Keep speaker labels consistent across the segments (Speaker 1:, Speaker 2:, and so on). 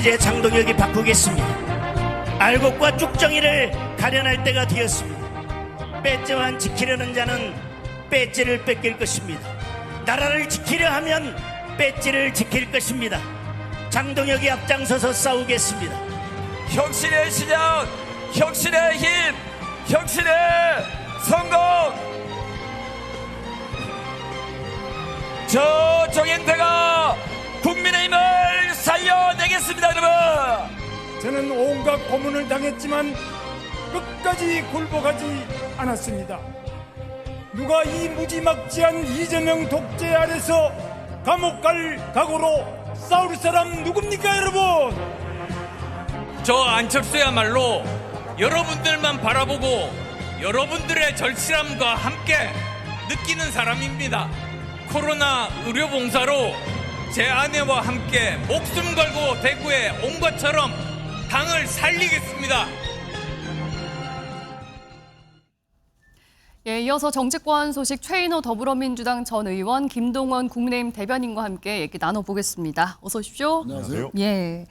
Speaker 1: 이제 장동혁이 바꾸겠습니다. 알곡과 쭉정이를 가려낼 때가 되었습니다. 배째만 지키려는 자는 배째를 뺏길 것입니다. 나라를 지키려 하면 배째를 지킬 것입니다. 장동혁이 앞장서서 싸우겠습니다.
Speaker 2: 혁신의 시작, 혁신의 힘, 혁신의 성공. 저 정인태가 국민의힘을 살려내겠습니다, 여러분.
Speaker 3: 저는 온갖 고문을 당했지만 끝까지 굴복하지 않았습니다. 누가 이 무지막지한 이재명 독재 아래서 감옥 갈 각오로 싸울 사람 누굽니까, 여러분?
Speaker 4: 저 안철수야말로 여러분들만 바라보고 여러분들의 절실함과 함께 느끼는 사람입니다. 코로나 의료봉사로 제 아내와 함께 목숨 걸고 대구에 온 것처럼 당을 살리겠습니다.
Speaker 5: 예, 이어서 정치권 소식 최인호 더불어민주당 전 의원, 김동원 국민의힘 대변인과 함께 얘기 나눠보겠습니다. 어서 오십시오.
Speaker 6: 안녕하세요.
Speaker 5: 예,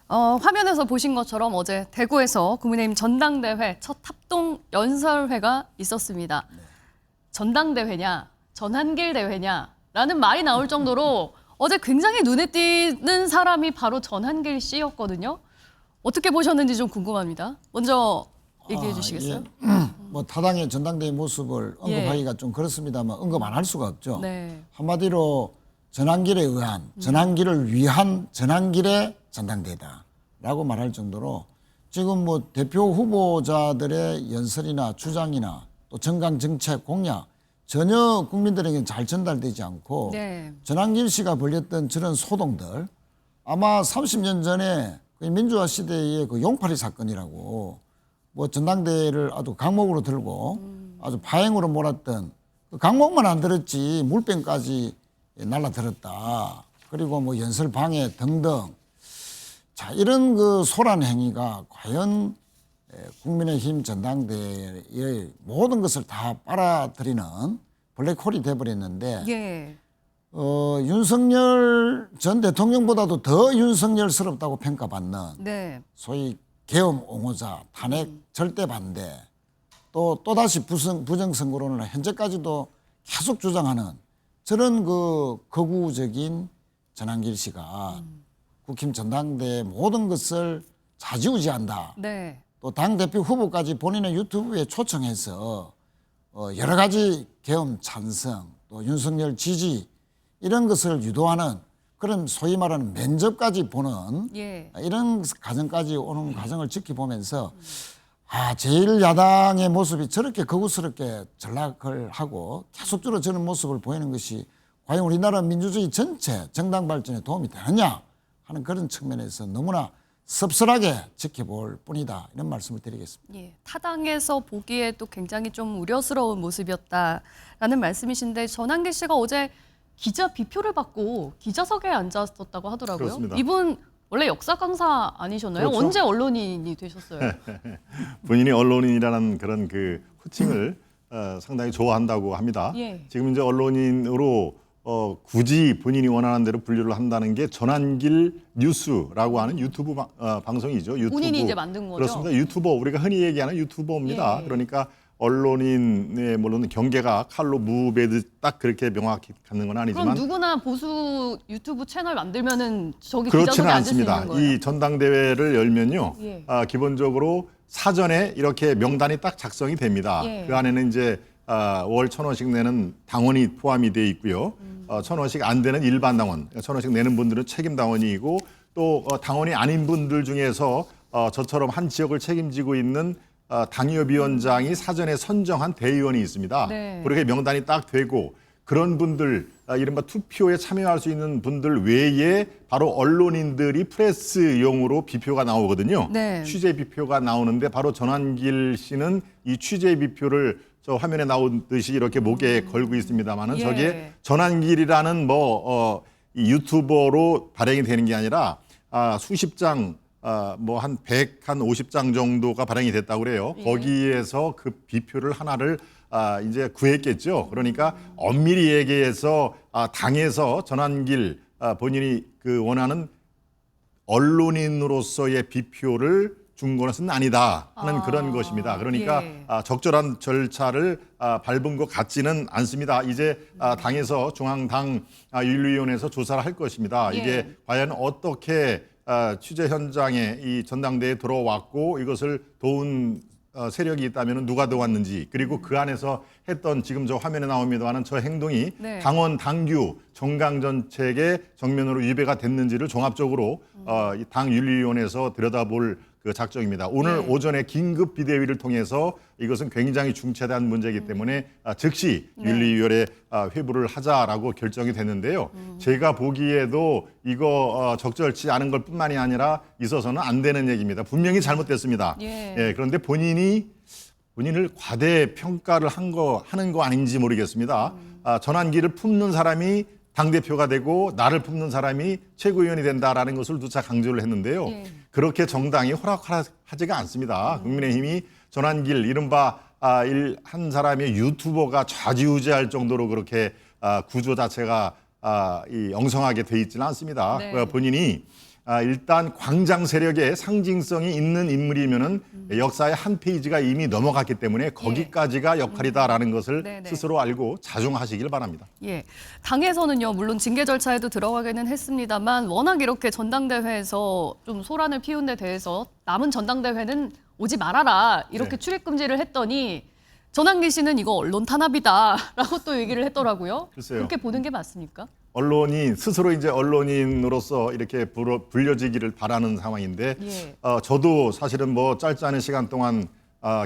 Speaker 5: 화면에서 보신 것처럼 어제 대구에서 국민의힘 전당대회 첫 합동 연설회가 있었습니다. 전당대회냐, 전한길 대회냐라는 말이 나올 정도로 어제 굉장히 눈에 띄는 사람이 바로 전한길 씨였거든요. 어떻게 보셨는지 좀 궁금합니다. 먼저 얘기해 주시겠어요?
Speaker 6: 뭐 타당의 전당대회 모습을 언급하기가 좀 그렇습니다만 언급 안 할 수가 없죠.
Speaker 5: 네.
Speaker 6: 한마디로 전한길에 의한, 전한길을 위한 전한길의 전당대회다라고 말할 정도로 지금 뭐 대표 후보자들의 연설이나 주장이나 또 정강 정책 공약 전혀 국민들에게 잘 전달되지 않고
Speaker 5: 네.
Speaker 6: 전한길 씨가 벌였던 저런 소동들 아마 30년 전에 그 민주화 시대의 그 용팔이 사건이라고 뭐 전당대회를 아주 강목으로 들고 아주 파행으로 몰았던 그 강목만 안 들었지 물병까지 날라들었다. 그리고 뭐 연설 방해 등등. 자, 이런 그 소란 행위가 과연 국민의힘 전당대회의 모든 것을 다 빨아들이는 블랙홀이 돼버렸는데
Speaker 5: 예.
Speaker 6: 윤석열 전 대통령보다도 더 윤석열스럽다고 평가받는
Speaker 5: 네.
Speaker 6: 소위 계엄 옹호자, 탄핵 절대 반대, 또다시 부정선거론을 현재까지도 계속 주장하는 저런 그 거구적인 전한길 씨가 국힘 전당대회 모든 것을 좌지우지한다.
Speaker 5: 네.
Speaker 6: 또 당대표 후보까지 본인의 유튜브에 초청해서 여러 가지 계엄 찬성, 또 윤석열 지지 이런 것을 유도하는 그런 소위 말하는 면접까지 보는
Speaker 5: 예.
Speaker 6: 이런 과정까지 오는 과정을 지켜보면서 제1야당의 모습이 저렇게 거구스럽게 전락을 하고 계속적으로 저런 모습을 보이는 것이 과연 우리나라 민주주의 전체 정당 발전에 도움이 되느냐 하는 그런 측면에서 너무나 섭섭하게 지켜볼 뿐이다 이런 말씀을 드리겠습니다.
Speaker 5: 예, 타당에서 보기에도 굉장히 좀 우려스러운 모습이었다라는 말씀이신데 전한길 씨가 어제 기자 비표를 받고 기자석에 앉았었다고 하더라고요.
Speaker 7: 그렇습니다.
Speaker 5: 이분 원래 역사 강사 아니셨나요?
Speaker 7: 그렇죠.
Speaker 5: 언제 언론인이 되셨어요?
Speaker 7: 본인이 언론인이라는 그런 그 호칭을 상당히 좋아한다고 합니다.
Speaker 5: 예.
Speaker 7: 지금 이제 언론인으로 굳이 본인이 원하는 대로 분류를 한다는 게 전한길 뉴스라고 하는 유튜브 방송이죠. 유튜브.
Speaker 5: 본인이 이제 만든 거죠?
Speaker 7: 그렇습니다. 유튜버, 우리가 흔히 얘기하는 유튜버입니다.
Speaker 5: 예.
Speaker 7: 그러니까 언론인의 물론 경계가 칼로 무배듯 딱 그렇게 명확히 갖는 건 아니지만
Speaker 5: 그럼 누구나 보수 유튜브 채널 만들면은 저기
Speaker 7: 그렇지는
Speaker 5: 기자석에 앉을 수
Speaker 7: 않습니다.
Speaker 5: 있는 거예요?
Speaker 7: 이 전당대회를 열면요,
Speaker 5: 예.
Speaker 7: 기본적으로 사전에 이렇게 명단이 딱 작성이 됩니다.
Speaker 5: 예.
Speaker 7: 그 안에는 이제 월 1,000원씩 내는 당원이 포함이 돼 있고요. 1,000원씩 안 되는 일반 당원, 1,000원씩 내는 분들은 책임 당원이고 또 당원이 아닌 분들 중에서 저처럼 한 지역을 책임지고 있는 당협위원장이 사전에 선정한 대의원이 있습니다.
Speaker 5: 네.
Speaker 7: 그렇게 명단이 딱 되고 그런 분들, 이른바 투표에 참여할 수 있는 분들 외에 바로 언론인들이 프레스용으로 비표가 나오거든요.
Speaker 5: 네.
Speaker 7: 취재 비표가 나오는데 바로 전한길 씨는 이 취재 비표를 저 화면에 나오듯이 이렇게 목에 걸고 있습니다만은
Speaker 5: 예.
Speaker 7: 저게 전한길이라는 이 유튜버로 발행이 되는 게 아니라 수십 장 뭐 한 50장 정도가 발행이 됐다고 그래요.
Speaker 5: 예.
Speaker 7: 거기에서 그 비표를 하나를 이제 구했겠죠. 그러니까 엄밀히 얘기해서 당에서 전한길 본인이 그 원하는 언론인으로서의 비표를 준 것은 아니다 하는 그런 것입니다. 그러니까
Speaker 5: 예.
Speaker 7: 적절한 절차를 밟은 것 같지는 않습니다. 이제 당에서 중앙당 윤리위원회에서 조사를 할 것입니다.
Speaker 5: 예.
Speaker 7: 이게 과연 어떻게 취재 현장에 이 전당대회에 들어왔고 이것을 도운 세력이 있다면 누가 도왔는지, 그리고 그 안에서 했던, 지금 저 화면에 나옵니다만 저 행동이
Speaker 5: 네.
Speaker 7: 당원 당규 정강 정책에 정면으로 위배가 됐는지를 종합적으로 이 당 윤리위원회에서 들여다볼 그 작정입니다. 오늘 오전에 긴급 비대위를 통해서 이것은 굉장히 중차대한 문제이기 때문에 즉시 윤리위원회 회부를 하자라고 결정이 됐는데요. 제가 보기에도 이거 적절치 않은 걸 뿐만이 아니라 있어서는 안 되는 얘기입니다. 분명히 잘못됐습니다.
Speaker 5: 예.
Speaker 7: 그런데 본인을 과대평가를 하는 거 아닌지 모르겠습니다. 전환기를 품는 사람이 당대표가 되고 나를 품는 사람이 최고위원이 된다라는 것을 누차 강조를 했는데요.
Speaker 5: 예.
Speaker 7: 그렇게 정당이 허락하지가 않습니다. 국민의힘이 전환길, 이른바 한 사람의 유튜버가 좌지우지할 정도로 그렇게 구조 자체가 이 엉성하게 돼 있지는 않습니다.
Speaker 5: 네.
Speaker 7: 본인이 일단 광장 세력의 상징성이 있는 인물이면은 역사의 한 페이지가 이미 넘어갔기 때문에 거기까지가 역할이다라는 것을
Speaker 5: 네네.
Speaker 7: 스스로 알고 자중하시길 바랍니다.
Speaker 5: 예, 당에서는요, 물론 징계 절차에도 들어가기는 했습니다만 워낙 이렇게 전당대회에서 좀 소란을 피운 데 대해서 남은 전당대회는 오지 말아라 이렇게
Speaker 7: 네.
Speaker 5: 출입 금지를 했더니 전환기 씨는 이거 언론 탄압이다라고 또 얘기를 했더라고요.
Speaker 7: 글쎄요.
Speaker 5: 그렇게 보는 게 맞습니까?
Speaker 7: 언론이 스스로 이제 언론인으로서 이렇게 불려지기를 바라는 상황인데,
Speaker 5: 예.
Speaker 7: 저도 사실은 뭐 짧지 않은 시간 동안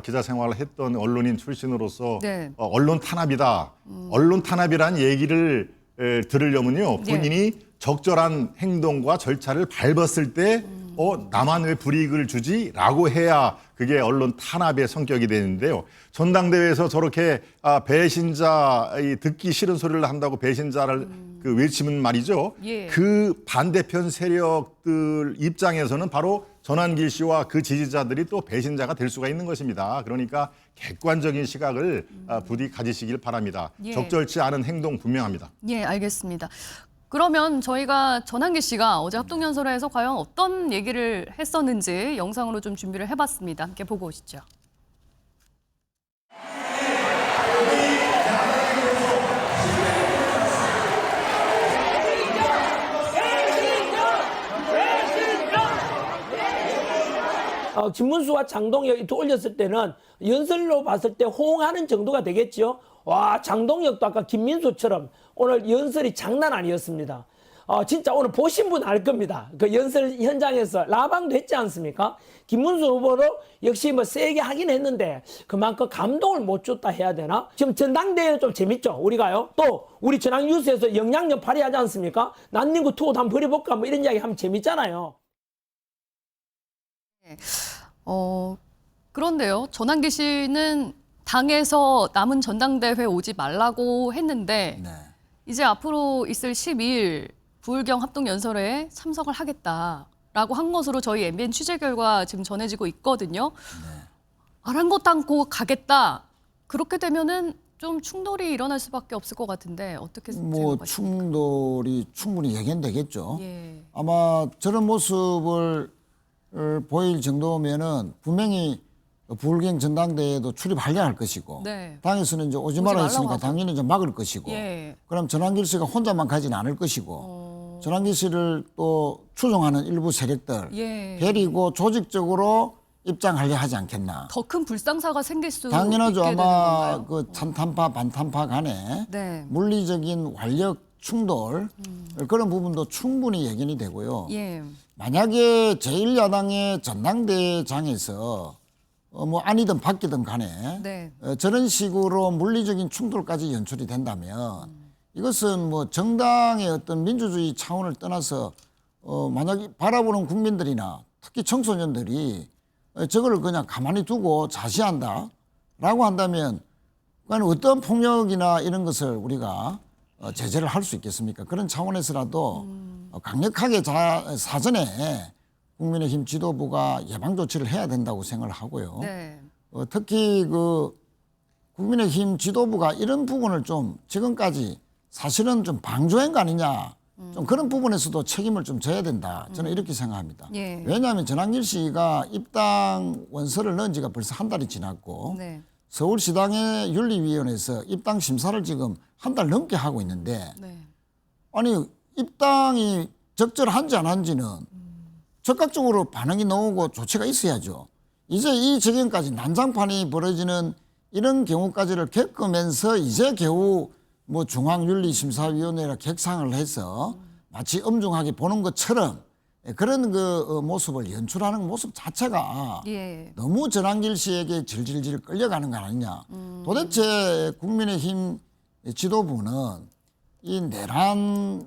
Speaker 7: 기자 생활을 했던 언론인 출신으로서
Speaker 5: 네.
Speaker 7: 언론 탄압이다. 언론 탄압이란 얘기를 들으려면요,
Speaker 5: 예.
Speaker 7: 본인이 적절한 행동과 절차를 밟았을 때 나만 왜 불이익을 주지? 라고 해야 그게 언론 탄압의 성격이 되는데요. 전당대회에서 저렇게 배신자, 듣기 싫은 소리를 한다고 배신자를 그 외치면 말이죠.
Speaker 5: 예.
Speaker 7: 그 반대편 세력들 입장에서는 바로 전환길 씨와 그 지지자들이 또 배신자가 될 수가 있는 것입니다. 그러니까 객관적인 시각을 부디 가지시길 바랍니다.
Speaker 5: 예.
Speaker 7: 적절치 않은 행동 분명합니다.
Speaker 5: 예, 알겠습니다. 그러면 저희가 전환기 씨가 어제 합동연설회에서 과연 어떤 얘기를 했었는지 영상으로 좀 준비를 해봤습니다. 함께 보고 오시죠.
Speaker 8: 김문수와 장동혁이 또 올렸을 때는 연설로 봤을 때 호응하는 정도가 되겠죠. 와, 장동혁도 아까 김민수처럼 오늘 연설이 장난 아니었습니다. 진짜 오늘 보신 분 알 겁니다. 그 연설 현장에서 라방도 했지 않습니까? 김문수 후보로 역시 뭐 세게 하긴 했는데 그만큼 감동을 못 줬다 해야 되나? 지금 전당대회 좀 재밌죠? 우리가요. 또 우리 전학뉴스에서 영향력 발휘하지 않습니까? 난닝구 투어도 한번 벌여볼까? 뭐 이런 이야기 하면 재밌잖아요.
Speaker 5: 그런데요, 전환기 씨는 당에서 남은 전당대회 오지 말라고 했는데
Speaker 6: 네.
Speaker 5: 이제 앞으로 있을 12일 부울경 합동연설회에 참석을 하겠다라고 한 것으로 저희 MBN 취재 결과 지금 전해지고 있거든요. 아랑곳 않고 가겠다. 그렇게 되면은 좀 충돌이 일어날 수밖에 없을 것 같은데 어떻게 생각하십니까?
Speaker 6: 충돌이 충분히 예견되겠죠.
Speaker 5: 예.
Speaker 6: 아마 저런 모습을 보일 정도면은 분명히 부울경 전당대회에도 출입하려 할 것이고,
Speaker 5: 네.
Speaker 6: 당에서는 이제 오지
Speaker 5: 오지
Speaker 6: 말라
Speaker 5: 말라고
Speaker 6: 했으니까
Speaker 5: 하고.
Speaker 6: 당연히 이제 막을 것이고,
Speaker 5: 예.
Speaker 6: 그럼 전환길 씨가 혼자만 가지는 않을 것이고, 전환길 씨를 또 추종하는 일부 세력들
Speaker 5: 예.
Speaker 6: 데리고 조직적으로 입장하려 하지 않겠나.
Speaker 5: 더 큰 불상사가 생길 수
Speaker 6: 당연하죠.
Speaker 5: 있게 되는
Speaker 6: 아마
Speaker 5: 건가요?
Speaker 6: 그 찬탄파 반탄파 간에
Speaker 5: 네.
Speaker 6: 물리적인 완력 충돌 그런 부분도 충분히 예견이 되고요.
Speaker 5: 예.
Speaker 6: 만약에 제1야당의 전당대회장에서 뭐 아니든 바뀌든 간에
Speaker 5: 네.
Speaker 6: 저런 식으로 물리적인 충돌까지 연출이 된다면 이것은 뭐 정당의 어떤 민주주의 차원을 떠나서 만약에 바라보는 국민들이나 특히 청소년들이 저걸 그냥 가만히 두고 자시한다라고 한다면 그건 어떤 폭력이나 이런 것을 우리가 제재를 할 수 있겠습니까? 그런 차원에서라도 강력하게 사전에 국민의힘 지도부가 예방 조치를 해야 된다고 생각을 하고요.
Speaker 5: 네.
Speaker 6: 특히 그 국민의힘 지도부가 이런 부분을 좀 지금까지 사실은 좀 방조한 거 아니냐 좀 그런 부분에서도 책임을 좀 져야 된다. 저는 이렇게 생각합니다.
Speaker 5: 예.
Speaker 6: 왜냐하면 전한길 씨가 입당 원서를 넣은 지가 벌써 한 달이 지났고
Speaker 5: 네.
Speaker 6: 서울시당의 윤리위원회에서 입당 심사를 지금 한 달 넘게 하고 있는데
Speaker 5: 네.
Speaker 6: 아니 입당이 적절한지 안 한지는 적극적으로 반응이 나오고 조치가 있어야죠. 이제 이 지경까지 난장판이 벌어지는 이런 경우까지를 겪으면서 이제 겨우 뭐 중앙윤리심사위원회라 객상을 해서 마치 엄중하게 보는 것처럼 그런 그 모습을 연출하는 모습 자체가
Speaker 5: 예.
Speaker 6: 너무 전한길 씨에게 질질질 끌려가는 거 아니냐. 도대체 국민의힘 지도부는 이 내란을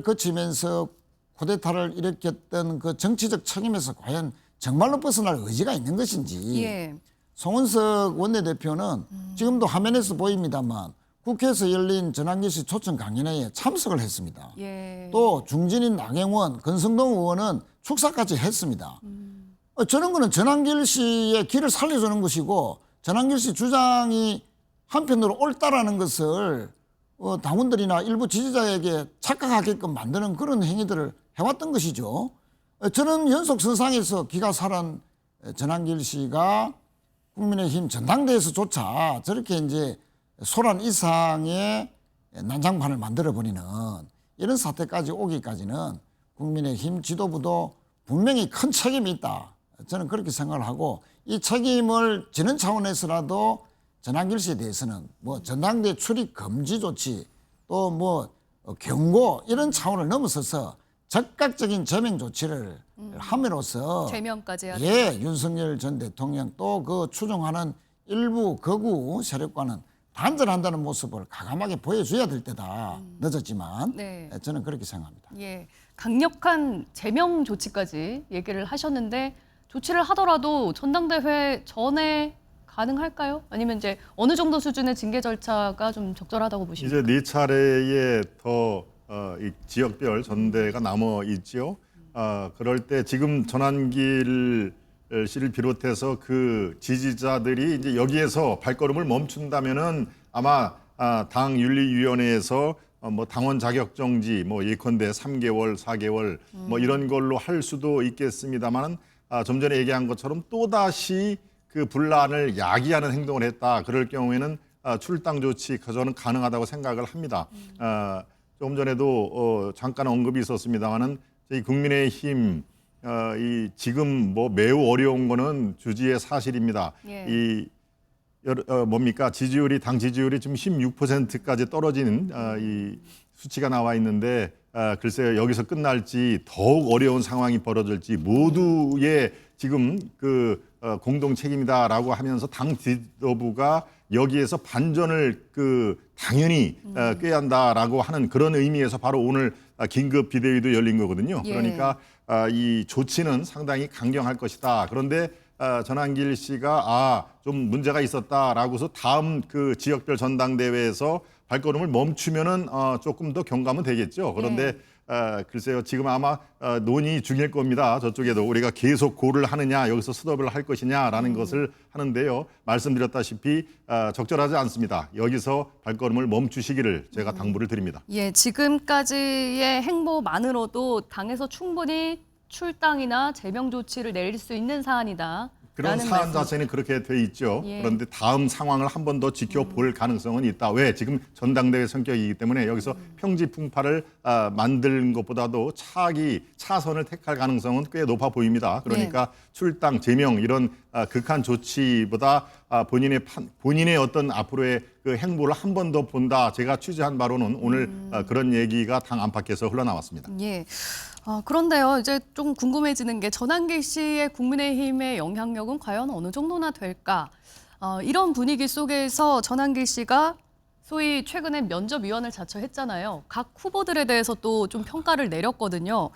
Speaker 6: 거치면서 쿠데타를 일으켰던 그 정치적 책임에서 과연 정말로 벗어날 의지가 있는 것인지
Speaker 5: 예.
Speaker 6: 송은석 원내대표는 지금도 화면에서 보입니다만 국회에서 열린 전한길 씨 초청 강연회에 참석을 했습니다.
Speaker 5: 예.
Speaker 6: 또 중진인 나경원, 권성동 의원은 축사까지 했습니다. 저런 거는 전한길 씨의 길을 살려주는 것이고 전한길 씨 주장이 한편으로 옳다라는 것을 당원들이나 일부 지지자에게 착각하게끔 만드는 그런 행위들을 해왔던 것이죠. 저는 연속선상에서 기가 살은 전한길 씨가 국민의힘 전당대회에서조차 저렇게 이제 소란 이상의 난장판을 만들어버리는 이런 사태까지 오기까지는 국민의힘 지도부도 분명히 큰 책임이 있다. 저는 그렇게 생각을 하고 이 책임을 지는 차원에서라도 전한길 씨에 대해서는 뭐 전당대회 출입 금지 조치 또 뭐 경고 이런 차원을 넘어서서 적극적인 제명 조치를 함으로써
Speaker 5: 제명까지 해야
Speaker 6: 예, 윤석열 전 대통령 또 그 추종하는 일부 극우 세력과는 단절한다는 모습을 과감하게 보여줘야 될 때다. 늦었지만
Speaker 5: 네.
Speaker 6: 저는 그렇게 생각합니다.
Speaker 5: 예, 강력한 제명 조치까지 얘기를 하셨는데 조치를 하더라도 전당대회 전에 가능할까요? 아니면 이제 어느 정도 수준의 징계 절차가 좀 적절하다고 보십니까?
Speaker 7: 이제 4차례의 더 이 지역별 전대가 남아 있지요. 그럴 때 지금 전한길 씨를 비롯해서 그 지지자들이 이제 여기에서 발걸음을 멈춘다면은 아마 당 윤리위원회에서 뭐 당원 자격 정지 뭐 예컨대 3개월, 4개월 뭐 이런 걸로 할 수도 있겠습니다만은 좀 전에 얘기한 것처럼 또 다시 그 분란을 야기하는 행동을 했다. 그럴 경우에는 출당 조치 저는 가능하다고 생각을 합니다. 조금 전에도 잠깐 언급이 있었습니다만은 저희 국민의힘 이 지금 뭐 매우 어려운 거는 주지의 사실입니다.
Speaker 5: 예.
Speaker 7: 이 뭡니까 지지율이 당 지지율이 지금 16%까지 떨어지는 이 수치가 나와 있는데 글쎄요 여기서 끝날지 더욱 어려운 상황이 벌어질지 모두의 지금 그 공동 책임이다라고 하면서 당 지도부가 여기에서 반전을 그 당연히 꾀야 한다라고 하는 그런 의미에서 바로 오늘 긴급 비대위도 열린 거거든요.
Speaker 5: 예.
Speaker 7: 그러니까 이 조치는 상당히 강경할 것이다. 그런데 전한길 씨가 좀 문제가 있었다라고서 다음 그 지역별 전당대회에서 발걸음을 멈추면은 조금 더 경감은 되겠죠. 그런데 글쎄요 지금 아마 논의 중일 겁니다. 저쪽에도 우리가 계속 고를 하느냐 여기서 스톱을 할 것이냐라는 것을 하는데요. 말씀드렸다시피 적절하지 않습니다. 여기서 발걸음을 멈추시기를 제가 당부를 드립니다.
Speaker 5: 예, 지금까지의 행보만으로도 당에서 충분히 출당이나 제명 조치를 내릴 수 있는 사안이다.
Speaker 7: 그런 사안 자체는 그렇게 돼 있죠.
Speaker 5: 예.
Speaker 7: 그런데 다음 상황을 한 번 더 지켜볼 가능성은 있다. 왜? 지금 전당대회 성격이기 때문에 여기서 평지풍파를 만드는 것보다도 차선을 택할 가능성은 꽤 높아 보입니다. 그러니까 출당, 제명 이런 극한 조치보다 본인의 어떤 앞으로의 그 행보를 한 번 더 본다. 제가 취재한 바로는 오늘 그런 얘기가 당 안팎에서 흘러나왔습니다.
Speaker 5: 예. 그런데요, 이제 좀 궁금해지는 게 전한길 씨의 국민의힘의 영향력은 과연 어느 정도나 될까? 이런 분위기 속에서 전한길 씨가 소위 최근에 면접위원을 자처했잖아요. 각 후보들에 대해서 또 좀 평가를 내렸거든요.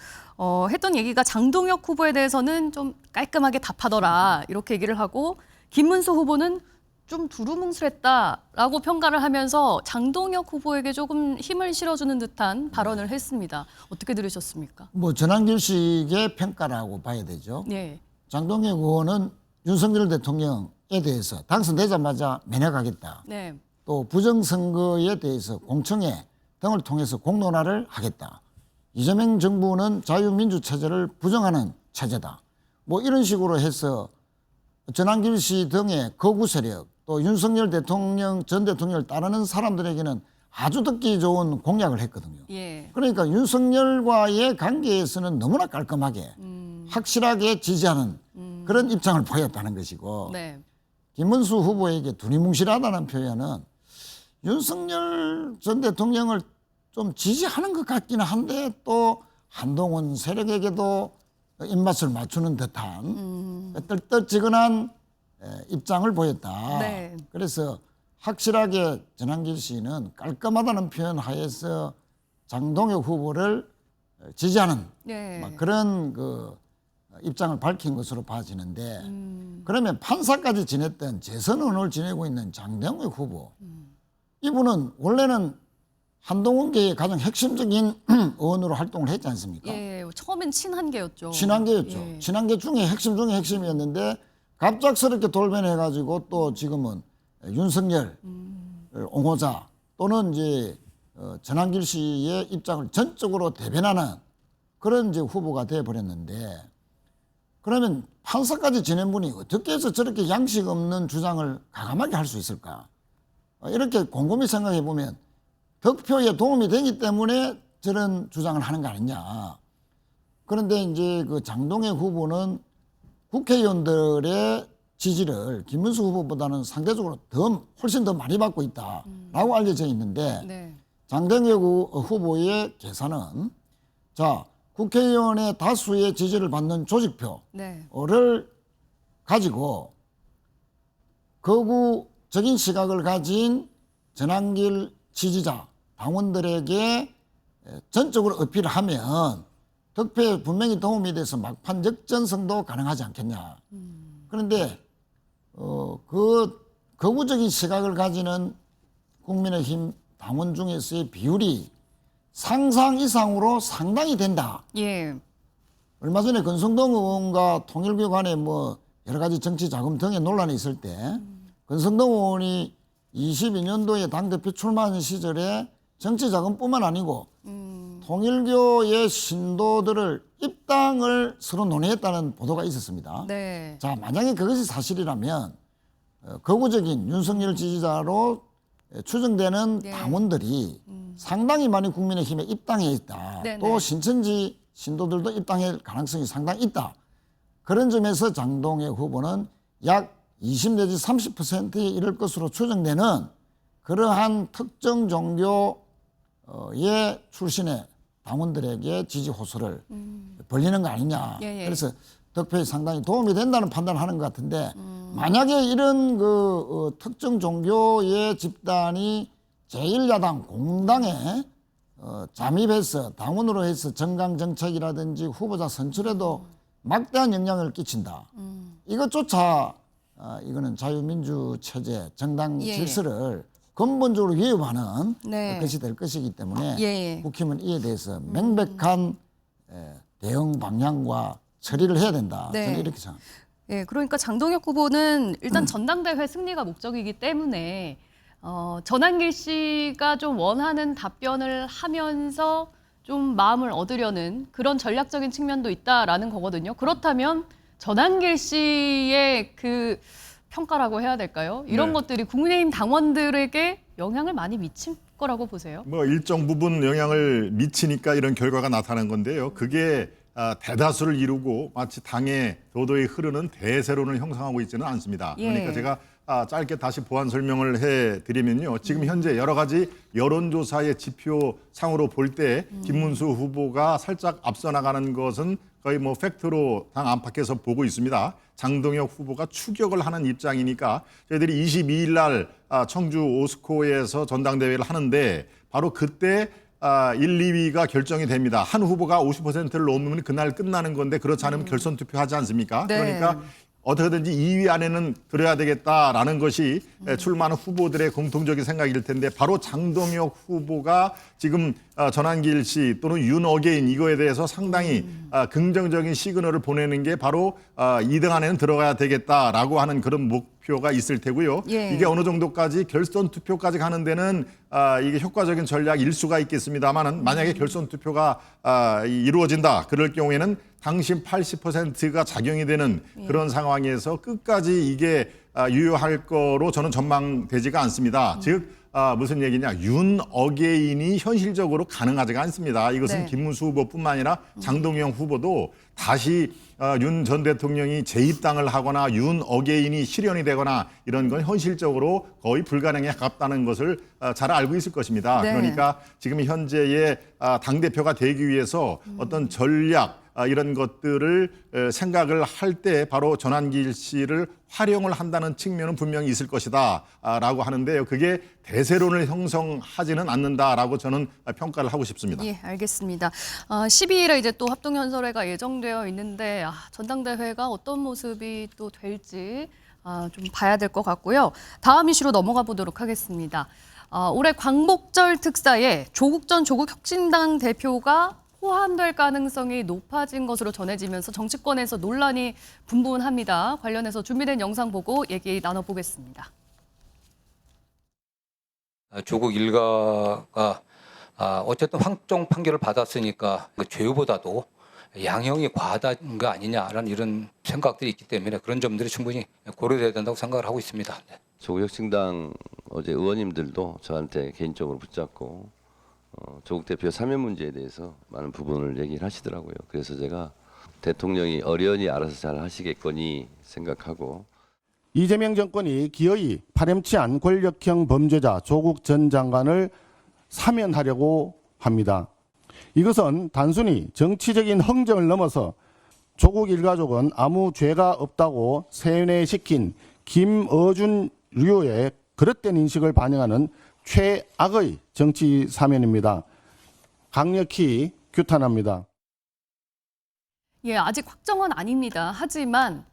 Speaker 5: 했던 얘기가 장동혁 후보에 대해서는 좀 깔끔하게 답하더라 이렇게 얘기를 하고 김문수 후보는 좀 두루뭉술했다라고 평가를 하면서 장동혁 후보에게 조금 힘을 실어주는 듯한 발언을 했습니다. 어떻게 들으셨습니까?
Speaker 6: 뭐 전한길 씨의 평가라고 봐야 되죠.
Speaker 5: 네.
Speaker 6: 장동혁 의원은 윤석열 대통령에 대해서 당선되자마자 면회가겠다.
Speaker 5: 네.
Speaker 6: 또 부정선거에 대해서 공청회 등을 통해서 공론화를 하겠다. 이재명 정부는 자유민주 체제를 부정하는 체제다. 뭐 이런 식으로 해서 전한길 씨 등의 거구 세력 또 윤석열 대통령 전 대통령을 따르는 사람들에게는 아주 듣기 좋은 공약을 했거든요.
Speaker 5: 예.
Speaker 6: 그러니까 윤석열과의 관계에서는 너무나 깔끔하게 확실하게 지지하는 그런 입장을 보였다는 것이고
Speaker 5: 네.
Speaker 6: 김문수 후보에게 두리뭉실하다는 표현은 윤석열 전 대통령을 좀 지지하는 것 같기는 한데 또 한동훈 세력에게도 입맛을 맞추는 듯한 뜰뜰지근한 입장을 보였다.
Speaker 5: 네.
Speaker 6: 그래서 확실하게 전한길 씨는 깔끔하다는 표현 하에서 장동혁 후보를 지지하는
Speaker 5: 네.
Speaker 6: 막 그런 그 입장을 밝힌 것으로 봐지는데 그러면 판사까지 지냈던 재선언을 지내고 있는 장동혁 후보 이분은 원래는 한동훈계의 가장 핵심적인 의원으로 활동을 했지 않습니까?
Speaker 5: 예. 처음엔 친한계였죠.
Speaker 6: 친한계였죠.
Speaker 5: 예.
Speaker 6: 친한계 중에 핵심이었는데 갑작스럽게 돌변해가지고 또 지금은 윤석열 옹호자 또는 이제 전한길 씨의 입장을 전적으로 대변하는 그런 이제 후보가 되어버렸는데 그러면 판사까지 지낸 분이 어떻게 해서 저렇게 양식 없는 주장을 과감하게 할 수 있을까? 이렇게 곰곰이 생각해 보면 득표에 도움이 되기 때문에 저런 주장을 하는 거 아니냐. 그런데 이제 그 장동혁 후보는 국회의원들의 지지를 김문수 후보보다는 상대적으로 훨씬 더 많이 받고 있다라고 알려져 있는데
Speaker 5: 네.
Speaker 6: 장동혁 후보의 계산은 자 국회의원의 다수의 지지를 받는 조직표를
Speaker 5: 네.
Speaker 6: 가지고 거구적인 시각을 가진 전한길 지지자 당원들에게 전적으로 어필을 하면 득표에 분명히 도움이 돼서 막판 역전승도 가능하지 않겠냐. 그런데 그 거구적인 시각을 가지는 국민의힘 당원 중에서의 비율이 상상 이상으로 상당히 된다.
Speaker 5: 예.
Speaker 6: 얼마 전에 권성동 의원과 통일교 간에 뭐 여러 가지 정치 자금 등의 논란이 있을 때 권성동 의원이 22년도에 당대표 출마하는 시절에 정치 자금뿐만 아니고 통일교의 신도들을 입당을 서로 논의했다는 보도가 있었습니다.
Speaker 5: 네.
Speaker 6: 자, 만약에 그것이 사실이라면 거구적인 윤석열 지지자로 추정되는
Speaker 5: 네.
Speaker 6: 당원들이 상당히 많이 국민의힘에 입당해 있다.
Speaker 5: 네,
Speaker 6: 또
Speaker 5: 네.
Speaker 6: 신천지 신도들도 입당할 가능성이 상당히 있다. 그런 점에서 장동혁 후보는 약 20 내지 30%에 이를 것으로 추정되는 그러한 특정 종교의 출신의 당원들에게 지지 호소를 벌리는 거 아니냐.
Speaker 5: 예, 예.
Speaker 6: 그래서 득표에 상당히 도움이 된다는 판단을 하는 것 같은데 만약에 이런 그 특정 종교의 집단이 제1야당 공당에 잠입해서 당원으로 해서 정강정책이라든지 후보자 선출에도 막대한 영향을 끼친다. 이것조차 이거는 자유민주 체제 정당
Speaker 5: 예, 예.
Speaker 6: 질서를 근본적으로 위협하는
Speaker 5: 네.
Speaker 6: 것이 될 것이기 때문에
Speaker 5: 예, 예.
Speaker 6: 국힘은 이에 대해서 명백한 대응 방향과 처리를 해야 된다.
Speaker 5: 네.
Speaker 6: 저는 이렇게 생각합니다.
Speaker 5: 예, 그러니까 장동혁 후보는 일단 전당대회 승리가 목적이기 때문에 전한길 씨가 좀 원하는 답변을 하면서 좀 마음을 얻으려는 그런 전략적인 측면도 있다라는 거거든요. 그렇다면 전한길 씨의 그 평가라고 해야 될까요? 이런
Speaker 7: 네.
Speaker 5: 것들이 국민의힘 당원들에게 영향을 많이 미칠 거라고 보세요?
Speaker 7: 뭐 일정 부분 영향을 미치니까 이런 결과가 나타난 건데요. 그게 대다수를 이루고 마치 당의 도도히 흐르는 대세론을 형성하고 있지는 않습니다.
Speaker 5: 예.
Speaker 7: 그러니까 제가 짧게 다시 보완 설명을 해드리면요. 지금 현재 여러 가지 여론조사의 지표상으로 볼 때 김문수 후보가 살짝 앞서 나가는 것은 거의 뭐 팩트로 당 안팎에서 보고 있습니다. 장동혁 후보가 추격을 하는 입장이니까 저희들이 22일 날 청주 오스코에서 전당대회를 하는데 바로 그때 1, 2위가 결정이 됩니다. 한 후보가 50%를 넘으면 그날 끝나는 건데 그렇지 않으면 결선 투표하지 않습니까?
Speaker 5: 네.
Speaker 7: 그러니까 어떻게든지 2위 안에는 들어야 되겠다라는 것이 출마하는 후보들의 공통적인 생각일 텐데 바로 장동혁 후보가 지금 전한길 씨 또는 윤어게인 이거에 대해서 상당히 긍정적인 시그널을 보내는 게 바로 2등 안에는 들어가야 되겠다라고 하는 그런 투표가 있을 테고요.
Speaker 5: 예.
Speaker 7: 이게 어느 정도까지 결선 투표까지 가는 데는 이게 효과적인 전략일 수가 있겠습니다만은 만약에 결선 투표가 이루어진다 그럴 경우에는 당신 80%가 작용이 되는 그런 상황에서 끝까지 이게 유효할 거로 저는 전망되지가 않습니다. 즉 무슨 얘기냐, 윤어게인이 현실적으로 가능하지가 않습니다. 이것은
Speaker 5: 네.
Speaker 7: 김문수 후보뿐만 아니라 장동영 후보도 다시 윤 전 대통령이 재입당을 하거나 윤어게인이 실현이 되거나 이런 건 현실적으로 거의 불가능에 가깝다는 것을 잘 알고 있을 것입니다.
Speaker 5: 네.
Speaker 7: 그러니까 지금 현재의 당대표가 되기 위해서 어떤 전략 이런 것들을 생각을 할 때 바로 전환길 씨를 활용을 한다는 측면은 분명히 있을 것이다 라고 하는데요. 그게 대세론을 형성하지는 않는다라고 저는 평가를 하고 싶습니다.
Speaker 5: 예, 알겠습니다. 12일에 이제 또 합동연설회가 예정되어 있는데 전당대회가 어떤 모습이 또 될지 좀 봐야 될 것 같고요. 다음 이슈로 넘어가 보도록 하겠습니다. 올해 광복절 특사에 조국 전 조국혁신당 대표가 포함될 가능성이 높아진 것으로 전해지면서 정치권에서 논란이 분분합니다. 관련해서 준비된 영상 보고 얘기 나눠보겠습니다.
Speaker 9: 조국 일가가 어쨌든 확정 판결을 받았으니까 그 죄보다도 양형이 과다한 거 아니냐라는 이런 생각들이 있기 때문에 그런 점들이 충분히 고려돼야 된다고 생각을 하고 있습니다. 네.
Speaker 10: 조국혁신당 어제 의원님들도 저한테 개인적으로 붙잡고 조국 대표 사면 문제에 대해서 많은 부분을 얘기를 하시더라고요. 그래서 제가 대통령이 어련히 알아서 잘 하시겠거니 생각하고
Speaker 11: 이재명 정권이 기어이 파렴치한 권력형 범죄자 조국 전 장관을 사면하려고 합니다. 이것은 단순히 정치적인 흥정을 넘어서 조국 일가족은 아무 죄가 없다고 세뇌시킨 김어준 류의 그릇된 인식을 반영하는 최악의 정치 사면입니다. 강력히 규탄합니다.
Speaker 5: 예, 아직 확정은 아닙니다. 하지만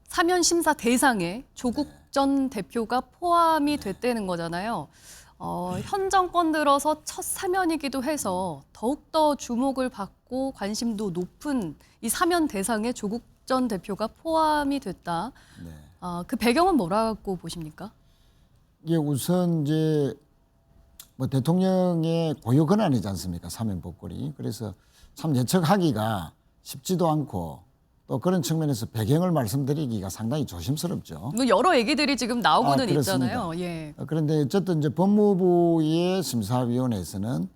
Speaker 5: 사면 심사 대상에 조국 전 대표가 포함이 됐다는 거잖아요. 현 정권 들어서 첫 사면이기도 해서 더욱더 주목을 받고 관심도 높은 이 사면 대상에 조국 전 대표가 포함이 됐다.
Speaker 6: 네.
Speaker 5: 그 배경은 뭐라고 보십니까?
Speaker 6: 이게 우선 이제 뭐 대통령의 고유 권한이지 않습니까? 사면 복권이. 그래서 참 예측하기가 쉽지도 않고 또 그런 측면에서 배경을 말씀드리기가 상당히 조심스럽죠.
Speaker 5: 뭐 여러 얘기들이 지금 나오고는
Speaker 6: 그렇습니다.
Speaker 5: 있잖아요. 예.
Speaker 6: 그런데 어쨌든 이제 법무부의 심사위원회에서는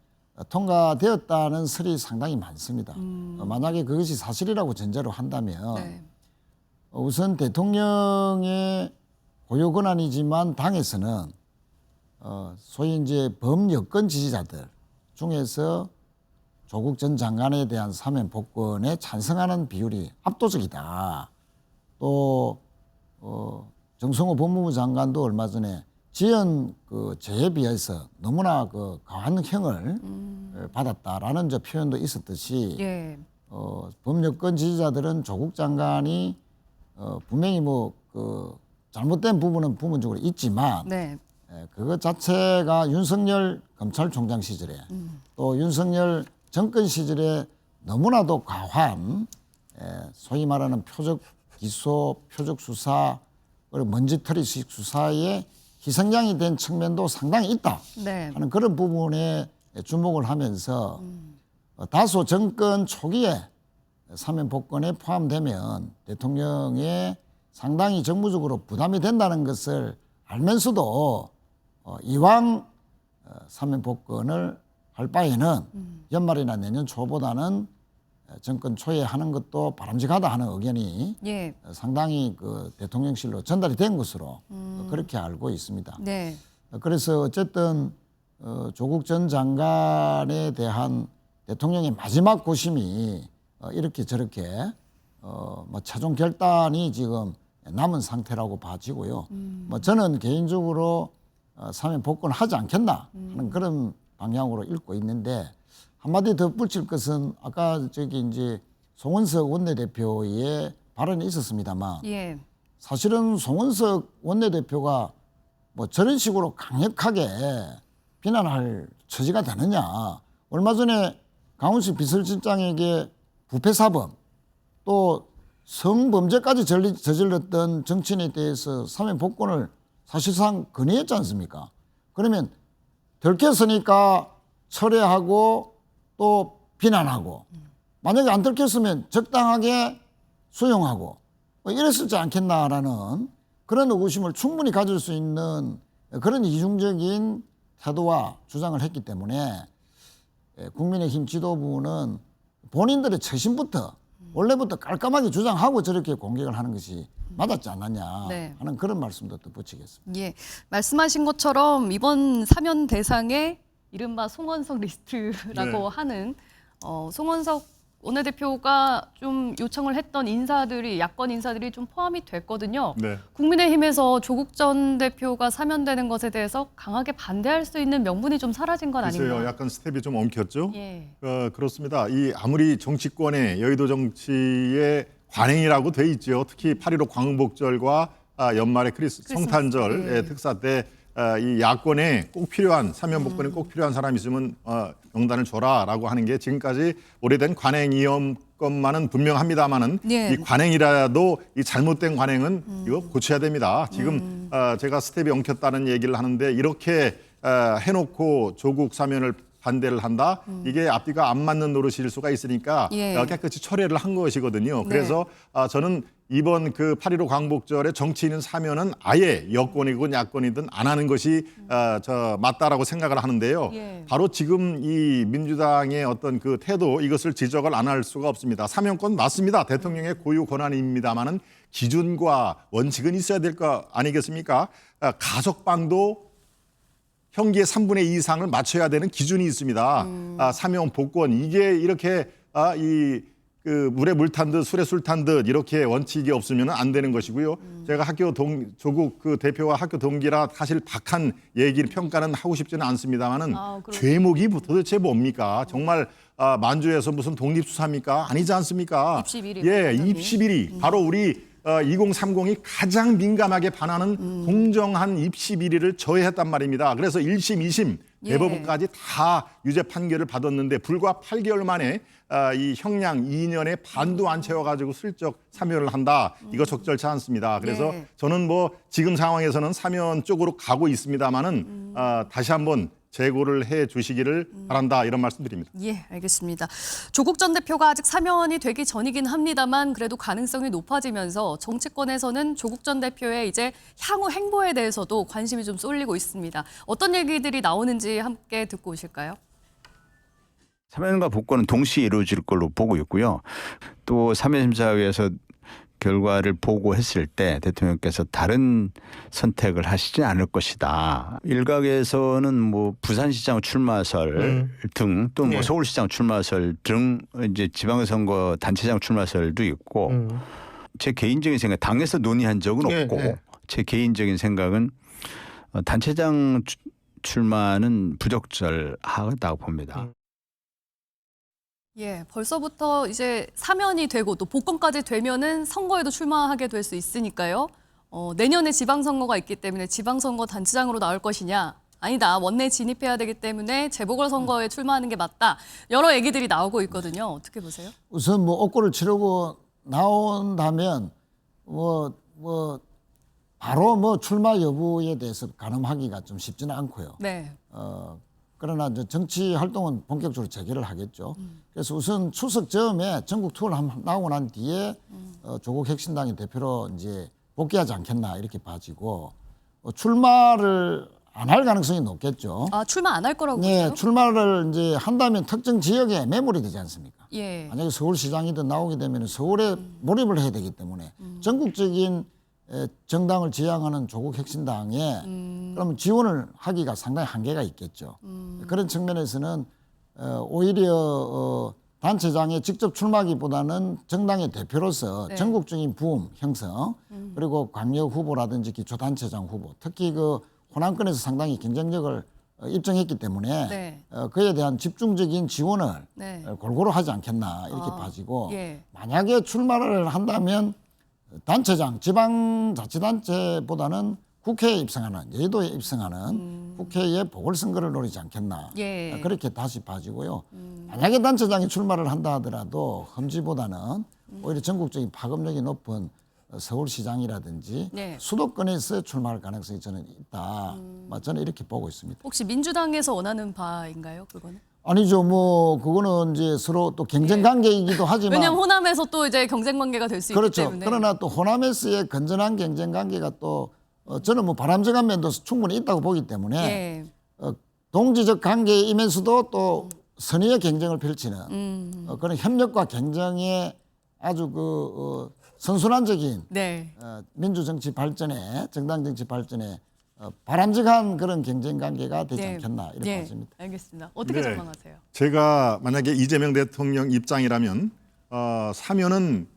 Speaker 6: 통과되었다는 설이 상당히 많습니다. 만약에 그것이 사실이라고 전제로 한다면
Speaker 5: 네.
Speaker 6: 우선 대통령의 고유 권한이지만 당에서는 소위 이제 범여권 지지자들 중에서 조국 전 장관에 대한 사면 복권에 찬성하는 비율이 압도적이다. 또 정성호 법무부 장관도 얼마 전에 지연 그 죄에 비해서 너무나 그 과한형을 받았다라는 저 표현도 있었듯이
Speaker 5: 예.
Speaker 6: 범여권 지지자들은 조국 장관이 분명히 뭐 그 잘못된 부분은 부분적으로 있지만
Speaker 5: 네.
Speaker 6: 그것 자체가 윤석열 검찰총장 시절에 또 윤석열 정권 시절에 너무나도 과한 소위 말하는 표적 기소, 표적 수사, 그리고 먼지털이식 수사에 희생양이 된 측면도 상당히 있다
Speaker 5: 네.
Speaker 6: 하는 그런 부분에 주목을 하면서 다소 정권 초기에 사면 복권에 포함되면 대통령의 상당히 정무적으로 부담이 된다는 것을 알면서도 이왕 사면 복권을 할 바에는 연말이나 내년 초보다는 정권 초에 하는 것도 바람직하다 하는 의견이
Speaker 5: 예.
Speaker 6: 상당히 그 대통령실로 전달이 된 것으로 그렇게 알고 있습니다.
Speaker 5: 네.
Speaker 6: 그래서 어쨌든 조국 전 장관에 대한 대통령의 마지막 고심이 이렇게 저렇게 뭐 최종 결단이 지금 남은 상태라고 봐지고요. 뭐 저는 개인적으로 사면 복권하지 않겠나 하는 그런 방향으로 읽고 있는데 한마디 더 붙일 것은 아까 저기 이제 송원석 원내대표의 발언이 있었습니다만
Speaker 5: 예.
Speaker 6: 사실은 송원석 원내대표가 뭐 저런 식으로 강력하게 비난할 처지가 되느냐. 얼마 전에 강훈식 비서실장에게 부패사범 또 성범죄까지 저질렀던 정치인에 대해서 사면 복권을 사실상 건의했지 않습니까? 그러면 들켰으니까 철회하고 또 비난하고 만약에 안 들켰으면 적당하게 수용하고 이랬을지 않겠나라는 그런 의구심을 충분히 가질 수 있는 그런 이중적인 태도와 주장을 했기 때문에 국민의힘 지도부는 본인들의 처신부터 원래부터 깔끔하게 주장하고 저렇게 공격을 하는 것이 맞았지 않았냐
Speaker 5: 네.
Speaker 6: 하는 그런 말씀도 또 붙이겠습니다.
Speaker 5: 예, 말씀하신 것처럼 이번 사면 대상에 이른바 송원석 리스트라고
Speaker 7: 네.
Speaker 5: 하는 송원석 원내대표가 좀 요청을 했던 인사들이 야권 인사들이 좀 포함이 됐거든요.
Speaker 7: 네.
Speaker 5: 국민의힘에서 조국 전 대표가 사면되는 것에 대해서 강하게 반대할 수 있는 명분이 좀 사라진 건
Speaker 7: 글쎄요,
Speaker 5: 아닌가?
Speaker 7: 약간 스텝이 좀 엉켰죠.
Speaker 5: 예.
Speaker 7: 그렇습니다. 이 아무리 정치권의 여의도 정치의 관행이라고 돼 있죠. 특히 8.15 광복절과 연말의 성탄절 특사 때 이 야권에 꼭 필요한 사면 복권이 꼭 필요한 사람이 있으면 명단을 줘라라고 하는 게 지금까지 오래된 관행이었건만은 분명합니다만은
Speaker 5: 예.
Speaker 7: 이 관행이라도 이 잘못된 관행은 이거 고쳐야 됩니다. 지금 제가 스텝이 엉켰다는 얘기를 하는데 이렇게 해놓고 조국 사면을 반대를 한다. 이게 앞뒤가 안 맞는 노릇일 수가 있으니까
Speaker 5: 예.
Speaker 7: 깨끗이 철회를 한 것이거든요. 그래서 저는 이번 그 8.15 광복절에 정치인 사면은 아예 여권이건 야권이든 안 하는 것이 맞다라고 생각을 하는데요.
Speaker 5: 예.
Speaker 7: 바로 지금 이 민주당의 어떤 그 태도 이것을 지적을 안 할 수가 없습니다. 사면권 맞습니다. 대통령의 고유 권한입니다만은 기준과 원칙은 있어야 될 거 아니겠습니까? 가석방도 형기의 3분의 2 이상을 맞춰야 되는 기준이 있습니다. 사면 복권 이게 이렇게 그 물에 물 탄 듯 술에 술 탄 듯 이렇게 원칙이 없으면 안 되는 것이고요. 제가 조국 그 대표와 학교 동기라 사실 박한 얘기를 평가는 하고 싶지는 않습니다만은 죄목이 도대체 뭡니까? 정말 만주에서 무슨 독립수사입니까? 아니지 않습니까?
Speaker 5: 입시 비리.
Speaker 7: 예, 입시 비리. 바로 우리 2030이 가장 민감하게 반하는 공정한 입시 비리를 저해했단 말입니다. 그래서 1심, 2심 대법원까지 다 유죄 판결을 받았는데 불과 8개월 만에 이 형량 2년에 반도 안 채워가지고 슬쩍 사면을 한다. 이거 적절치 않습니다. 그래서 저는 뭐 지금 상황에서는 사면 쪽으로 가고 있습니다만은 다시 한번 재고를 해 주시기를 바란다 이런 말씀드립니다.
Speaker 5: 예, 알겠습니다. 조국 전 대표가 아직 사면이 되기 전이긴 합니다만 그래도 가능성이 높아지면서 정치권에서는 조국 전 대표의 이제 향후 행보에 대해서도 관심이 좀 쏠리고 있습니다. 어떤 얘기들이 나오는지 함께 듣고 오실까요?
Speaker 12: 사면과 복권은 동시에 이루어질 걸로 보고 있고요. 또 사면심사위에서 결과를 보고했을 때 대통령께서 다른 선택을 하시지 않을 것이다. 일각에서는 뭐 부산시장 출마설 등 또 뭐 서울시장 출마설 등 이제 지방선거 단체장 출마설도 있고 제 개인적인 생각 당에서 논의한 적은 없고 제 개인적인 생각은 단체장 출마는 부적절하다고 봅니다.
Speaker 5: 예, 벌써부터 이제 사면이 되고 또 복권까지 되면은 선거에도 출마하게 될 수 있으니까요. 내년에 지방선거가 있기 때문에 지방선거 단체장으로 나올 것이냐. 아니다. 원내 진입해야 되기 때문에 재보궐선거에 출마하는 게 맞다. 여러 얘기들이 나오고 있거든요. 어떻게 보세요?
Speaker 6: 우선 뭐 옥고를 치르고 나온다면 바로 뭐 출마 여부에 대해서 가늠하기가 좀 쉽지는 않고요.
Speaker 5: 네.
Speaker 6: 그러나 이제 정치 활동은 본격적으로 재개를 하겠죠. 그래서 우선 추석 즈음에 전국 투어를 나오고 난 뒤에 조국 혁신당의 대표로 이제 복귀하지 않겠나 이렇게 봐지고 출마를 안 할 가능성이 높겠죠.
Speaker 5: 아, 출마 안 할 거라고
Speaker 6: 네,
Speaker 5: 보세요?
Speaker 6: 출마를 이제 한다면 특정 지역에 매몰이 되지 않습니까?
Speaker 5: 예.
Speaker 6: 만약에 서울시장이든 나오게 되면 서울에 몰입을 해야 되기 때문에 전국적인 정당을 지향하는 조국 혁신당에 그러면 지원을 하기가 상당히 한계가 있겠죠. 그런 측면에서는 오히려 단체장에 직접 출마하기보다는 정당의 대표로서 전국적인 부음 형성 그리고 광역 후보라든지 기초단체장 후보 특히 그 호남권에서 상당히 경쟁력을 입증했기 때문에 그에 대한 집중적인 지원을 골고루 하지 않겠나 이렇게 봐지고 만약에 출마를 한다면 단체장, 지방자치단체보다는 국회에 입성하는, 여의도에 입성하는 국회의 보궐선거를 노리지 않겠나. 그렇게 다시 봐지고요. 만약에 단체장이 출마를 한다 하더라도 험지보다는 오히려 전국적인 파급력이 높은 서울시장이라든지
Speaker 5: 네.
Speaker 6: 수도권에서 출마할 가능성이 저는 있다. 저는 이렇게 보고 있습니다.
Speaker 5: 혹시 민주당에서 원하는 바인가요, 그거는?
Speaker 6: 아니죠. 뭐 그거는 이제 서로 또 경쟁 관계이기도 하지만
Speaker 5: 왜냐면 호남에서 또 이제 경쟁 관계가 될 수 있기
Speaker 6: 그렇죠.
Speaker 5: 때문에.
Speaker 6: 그러나 또 호남에서의 건전한 경쟁 관계가 또 저는 뭐 바람직한 면도 충분히 있다고 보기 때문에
Speaker 5: 예.
Speaker 6: 동지적 관계이면서도 또 선의의 경쟁을 펼치는 그런 협력과 경쟁의 아주 선순환적인
Speaker 5: 네.
Speaker 6: 민주 정치 발전에 정당 정치 발전에 바람직한 그런 경쟁 관계가 되지
Speaker 5: 네.
Speaker 6: 않겠나 이렇게
Speaker 5: 네.
Speaker 6: 봤습니다.
Speaker 5: 알겠습니다. 어떻게
Speaker 7: 네.
Speaker 5: 전망하세요?
Speaker 7: 제가 만약에 이재명 대통령 입장이라면 사면은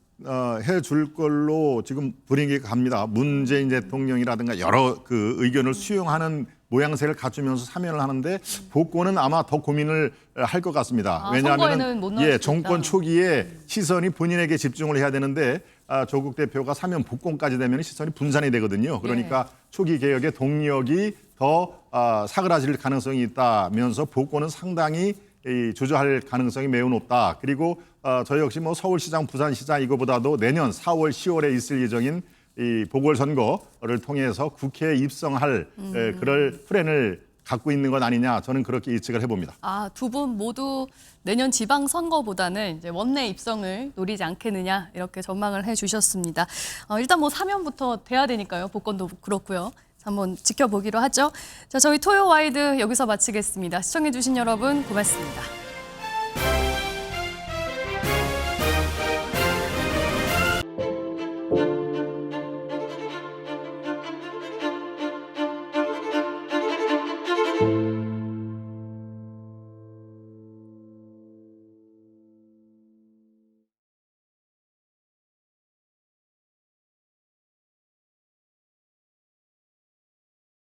Speaker 7: 해줄 걸로 지금 분위기가 갑니다. 문재인 대통령이라든가 여러 그 의견을 수용하는 모양새를 갖추면서 사면을 하는데 복권은 아마 더 고민을 할 것 같습니다.
Speaker 5: 선거에는 못 나올 수도
Speaker 7: 정권
Speaker 5: 있다.
Speaker 7: 초기에 시선이 본인에게 집중을 해야 되는데 조국 대표가 사면 복권까지 되면 시선이 분산이 되거든요. 그러니까 초기 개혁의 동력이 더 사그라질 가능성이 있다면서 복권은 상당히 주저할 가능성이 매우 높다. 그리고 저 역시 뭐 서울시장, 부산시장 이거보다도 내년 4월, 10월에 있을 예정인 이 보궐선거를 통해서 국회에 입성할 그럴 플랜을 갖고 있는 것 아니냐, 저는 그렇게 예측을 해봅니다.
Speaker 5: 두 분 모두 내년 지방선거보다는 이제 원내 입성을 노리지 않겠느냐 이렇게 전망을 해주셨습니다. 일단 뭐 사면부터 돼야 되니까요. 복권도 그렇고요. 한번 지켜보기로 하죠. 자, 저희 토요 와이드 여기서 마치겠습니다. 시청해주신 여러분 고맙습니다.